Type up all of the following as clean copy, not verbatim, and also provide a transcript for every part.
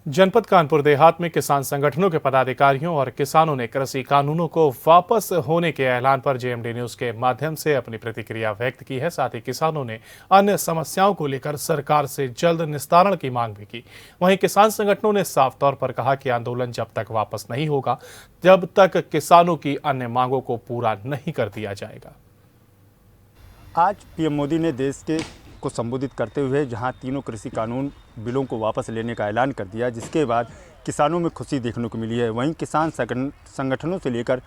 जनपद कानपुर देहात में किसान संगठनों के पदाधिकारियों और किसानों ने कृषि कानूनों को वापस होने के ऐलान पर जेएमडी न्यूज के माध्यम से अपनी प्रतिक्रिया व्यक्त की है। साथ ही किसानों ने अन्य समस्याओं को लेकर सरकार से जल्द निस्तारण की मांग भी की। वहीं किसान संगठनों ने साफ तौर पर कहा कि आंदोलन जब तक वापस नहीं होगा जब तक किसानों की अन्य मांगों को पूरा नहीं कर दिया जाएगा। आज पीएम मोदी ने देश को संबोधित करते हुए जहां तीनों कृषि कानून बिलों को वापस लेने का ऐलान कर दिया, जिसके बाद किसानों में खुशी देखने को मिली है। वहीं किसान संगठनों से लेकर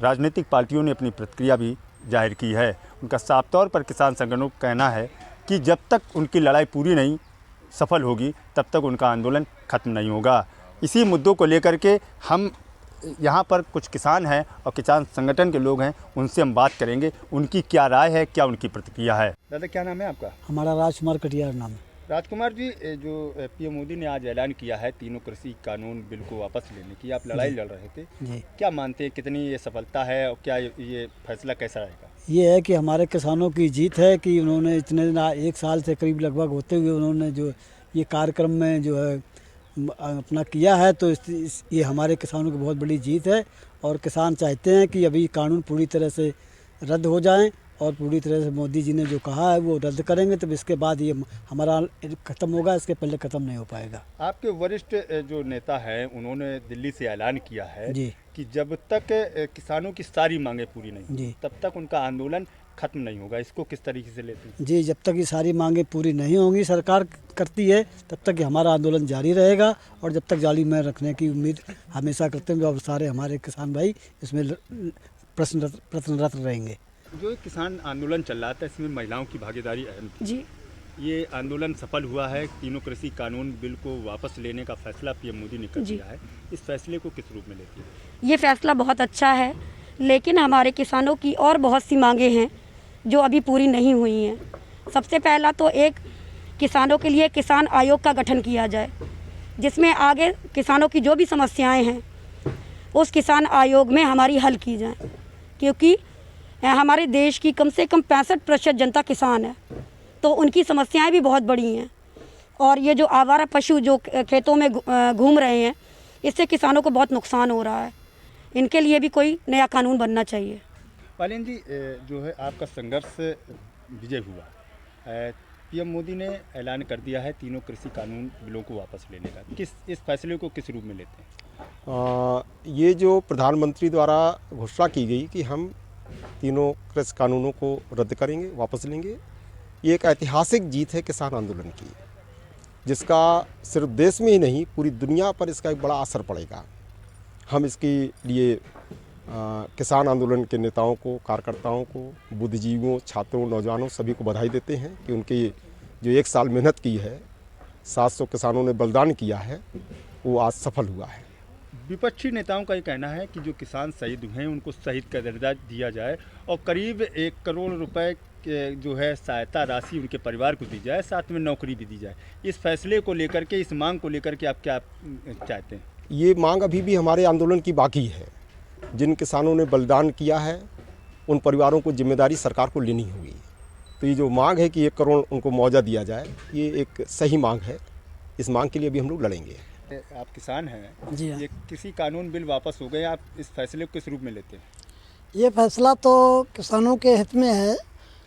राजनीतिक पार्टियों ने अपनी प्रतिक्रिया भी जाहिर की है। उनका साफ तौर पर किसान संगठनों का कहना है कि जब तक उनकी लड़ाई पूरी नहीं सफल होगी तब तक उनका आंदोलन खत्म नहीं होगा। इसी मुद्दों को लेकर के हम यहाँ पर कुछ किसान हैं और किसान संगठन के लोग हैं, उनसे हम बात करेंगे। उनकी क्या राय है, क्या उनकी प्रतिक्रिया है। दादा, क्या नाम है आपका? हमारा राजकुमार कटियार नाम है। राजकुमार जी, जो पीएम मोदी ने आज ऐलान किया है तीनों कृषि कानून बिल को वापस लेने की, आप लड़ाई लड़ रहे थे जी, क्या मानते हैं कितनी ये सफलता है और क्या ये फैसला कैसा रहेगा? ये है कि हमारे किसानों की जीत है कि उन्होंने इतने एक साल से करीब लगभग होते हुए उन्होंने जो ये कार्यक्रम में जो है अपना किया है, तो ये हमारे किसानों की बहुत बड़ी जीत है। और किसान चाहते हैं कि अभी कानून पूरी तरह से रद्द हो जाएं और पूरी तरह से मोदी जी ने जो कहा है वो रद्द करेंगे, तब इसके बाद ये हमारा ख़त्म होगा, इसके पहले ख़त्म नहीं हो पाएगा। आपके वरिष्ठ जो नेता हैं उन्होंने दिल्ली से ऐलान किया है जी कि जब तक किसानों की सारी मांगें पूरी नहीं जी तब तक उनका आंदोलन खत्म नहीं होगा। इसको किस तरीके से लेते हैं? जी, जब तक ये सारी मांगें पूरी नहीं होंगी सरकार करती है तब तक ये हमारा आंदोलन जारी रहेगा और जब तक जारी में रखने की उम्मीद हमेशा करते हैं और सारे हमारे किसान भाई इसमें प्रश्नरत रहेंगे। जो किसान आंदोलन चल रहा था इसमें महिलाओं की भागीदारी अहम थी। जी, ये आंदोलन सफल हुआ है। तीनों कृषि कानून बिल को वापस लेने का फैसला पीएम मोदी ने कर दिया है। इस फैसले को किस रूप में लेती है? ये फैसला बहुत अच्छा है, लेकिन हमारे किसानों की और बहुत सी मांगें हैं जो अभी पूरी नहीं हुई हैं। सबसे पहला तो एक किसानों के लिए किसान आयोग का गठन किया जाए, जिसमें आगे किसानों की जो भी समस्याएं हैं उस किसान आयोग में हमारी हल की जाए, क्योंकि हमारे देश की कम से कम 65% जनता किसान है, तो उनकी समस्याएं भी बहुत बड़ी हैं। और ये जो आवारा पशु जो खेतों में घूम रहे हैं, इससे किसानों को बहुत नुकसान हो रहा है। इनके लिए भी कोई नया कानून बनना चाहिए। पालीन जी, जो है आपका संघर्ष विजय हुआ, पीएम मोदी ने ऐलान कर दिया है तीनों कृषि कानून बिलों को वापस लेने का। इस फैसले को किस रूप में लेते हैं? ये जो प्रधानमंत्री द्वारा घोषणा की गई कि हम तीनों कृषि कानूनों को रद्द करेंगे, वापस लेंगे, ये एक ऐतिहासिक जीत है किसान आंदोलन की, जिसका सिर्फ देश में ही नहीं पूरी दुनिया पर इसका एक बड़ा असर पड़ेगा। हम इसके लिए किसान आंदोलन के नेताओं को, कार्यकर्ताओं को, बुद्धिजीवियों, छात्रों, नौजवानों सभी को बधाई देते हैं कि उनकी जो एक साल मेहनत की है, 700 किसानों ने बलिदान किया है, वो आज सफल हुआ है। विपक्षी नेताओं का ये कहना है कि जो किसान शहीद हुए हैं उनको शहीद का दर्जा दिया जाए और करीब 1 करोड़ रुपए के जो है सहायता राशि उनके परिवार को दी जाए, साथ में नौकरी भी दी जाए। इस फैसले को लेकर के, इस मांग को लेकर के आप क्या चाहते हैं? ये मांग अभी भी हमारे आंदोलन की बाकी है। जिन किसानों ने बलिदान किया है उन परिवारों को जिम्मेदारी सरकार को लेनी होगी। तो ये जो मांग है कि 1 करोड़ उनको मुआवजा दिया जाए, ये एक सही मांग है। इस मांग के लिए भी हम लोग लड़ेंगे। आप किसान हैं जी हाँ। ये कृषि कानून बिल वापस हो गए, आप इस फैसले को किस रूप में लेते हैं? ये फैसला तो किसानों के हित में है,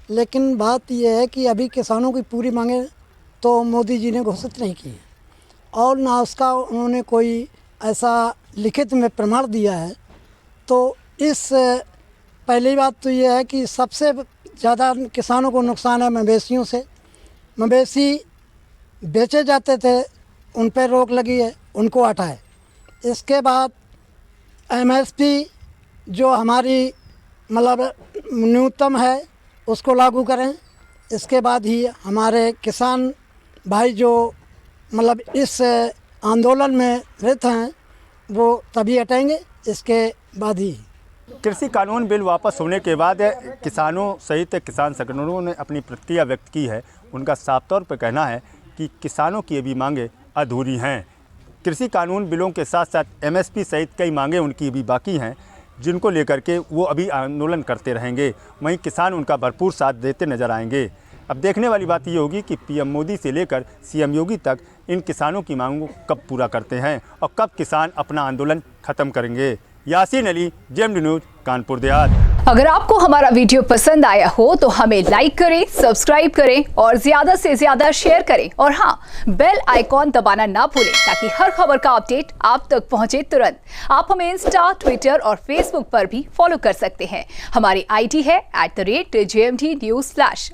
लेकिन बात यह है कि अभी किसानों की पूरी मांगें तो मोदी जी ने घोषित नहीं की और ना उसका उन्होंने कोई ऐसा लिखित में प्रमाण दिया है। तो इस पहली बात तो ये है कि सबसे ज़्यादा किसानों को नुकसान है मवेशियों से। मवेशी बेचे जाते थे, उन पर रोक लगी है, उनको हटाए। इसके बाद एमएसपी जो हमारी मतलब न्यूनतम है उसको लागू करें। इसके बाद ही हमारे किसान भाई जो मतलब इस आंदोलन में रहते हैं वो तभी हटेंगे, इसके बाद ही। कृषि कानून बिल वापस होने के बाद किसानों सहित किसान संगठनों ने अपनी प्रतिक्रिया व्यक्त की है। उनका साफ तौर पर कहना है कि किसानों की अभी मांगें अधूरी हैं। कृषि कानून बिलों के साथ साथ एमएसपी सहित कई मांगें उनकी भी बाकी हैं, जिनको लेकर के वो अभी आंदोलन करते रहेंगे। वहीं किसान उनका भरपूर साथ देते नजर आएंगे। अब देखने वाली बात ये होगी कि पीएम मोदी से लेकर सीएम योगी तक इन किसानों की मांगों को कब पूरा करते हैं और कब किसान अपना आंदोलन खत्म करेंगे। Yasin Ali, JMD news, Kanpur Dehat. अगर आपको हमारा वीडियो पसंद आया हो तो हमें लाइक करें, सब्सक्राइब करें और ज्यादा से ज्यादा शेयर करें और हाँ, बेल आइकॉन दबाना ना भूलें ताकि हर खबर का अपडेट आप तक पहुंचे तुरंत। आप हमें इंस्टा, ट्विटर और फेसबुक पर भी फॉलो कर सकते हैं। हमारी आईडी है @JMD News।